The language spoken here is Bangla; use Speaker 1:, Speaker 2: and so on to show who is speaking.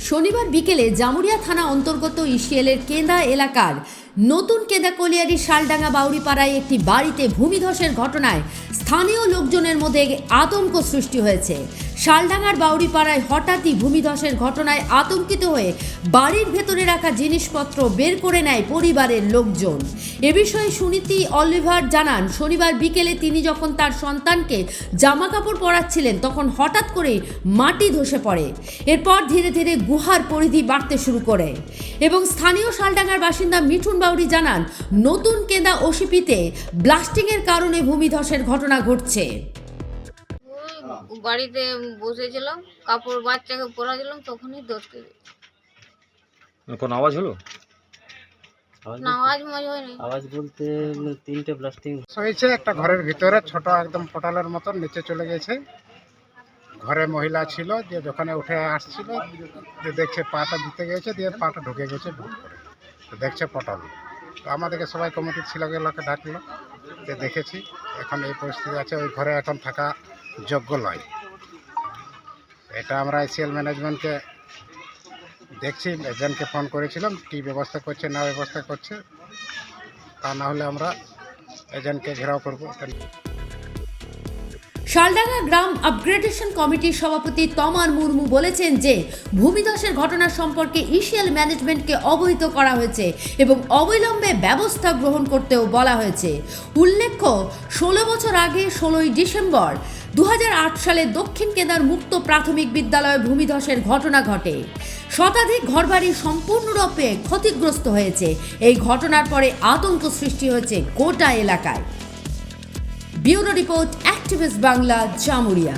Speaker 1: শনিবার বিকেলে জামুরিয়া থানা অন্তর্গত ইসিএলের কেন্দা এলাকার নতুন কেন্দা কলিয়ারি শালডাঙ্গা বাউরিপাড়ায় একটি বাড়িতে ভূমিধসের ঘটনায় স্থানীয় লোকজনের মধ্যে আতঙ্ক সৃষ্টি হয়েছে। শালডাঙ্গার বাউরিপাড়ায় হঠাৎই ভূমিধসের ঘটনায় আতঙ্কিত হয়ে বাড়ির ভেতরে রাখা জিনিসপত্র বের করে নেয় পরিবারের লোকজন। এ বিষয়ে সুনীতি অলিভার জানান, শনিবার বিকেলে তিনি যখন তার সন্তানকে জামা কাপড় পরাচ্ছিলেন তখন হঠাৎ করে মাটি ধসে পড়ে। এরপর ধীরে ধীরে গুহার পরিধি বাড়তে শুরু করে এবং স্থানীয় শালডাঙ্গার বাসিন্দা মিঠুন বাউরি জানান, নতুন কেন্দা ওসিপিতে ব্লাস্টিংয়ের কারণে ভূমিধসের ঘটনা ঘটছে।
Speaker 2: বাড়িতে বসেছিলাম, কাপড় বাচ্চাকে পরাছিলাম, তখনই দশকে
Speaker 3: কোন আওয়াজ হলো?
Speaker 2: না, আওয়াজ মাঝে হয়নি।
Speaker 4: আওয়াজ বলতে তিনটে ব্লাস্টিং
Speaker 5: হয়েছে। একটা ঘরের ভিতরে ছোট একদম পটালের মতন নিচে চলে গেছে। ঘরে মহিলা ছিল, যে দোকানে উঠে আসছিল, যে দেখছে পাটা দিতে গেছে, দিয়ে পাটা ঢুকে গেছে ভুল করে, তো দেখছে পটল। তো আমাদেরকে সবাই কমিটির ছেলেগুলোকে ডাকলো, যে দেখেছি এখন এই পরিস্থিতি আছে, ওই ঘরে এখন থাকা যোগ্য নয়। এটা আমরা ইসিএল ম্যানেজমেন্টকে দেখছি, এজেন্টকে ফোন করেছিলাম, কী ব্যবস্থা করছে না ব্যবস্থা করছে, তা না হলে আমরা এজেন্টকে ঘেরাও করবো।
Speaker 1: শালডাঙ্গা গ্রাম আপগ্রেডেশন কমিটির সভাপতি তমার মুর্মু বলেছেন যে ভূমিধসের ঘটনা সম্পর্কে ইসিএল ম্যানেজমেন্টকে অবহিত করা হয়েছে এবং অবিলম্বে ব্যবস্থা গ্রহণ করতেও বলা হয়েছে। উল্লেখ্য, 16 বছর আগে 16ই ডিসেম্বর 2008 সালে দক্ষিণ কেদার মুক্ত প্রাথমিক বিদ্যালয়ে ভূমিধসের ঘটনা ঘটে। শতাধিক ঘরবাড়ি সম্পূর্ণরূপে ক্ষতিগ্রস্ত হয়েছে। এই ঘটনার পরে আতঙ্ক সৃষ্টি হয়েছে গোটা এলাকায়। Bureau report, activist Bangla, Jamuria.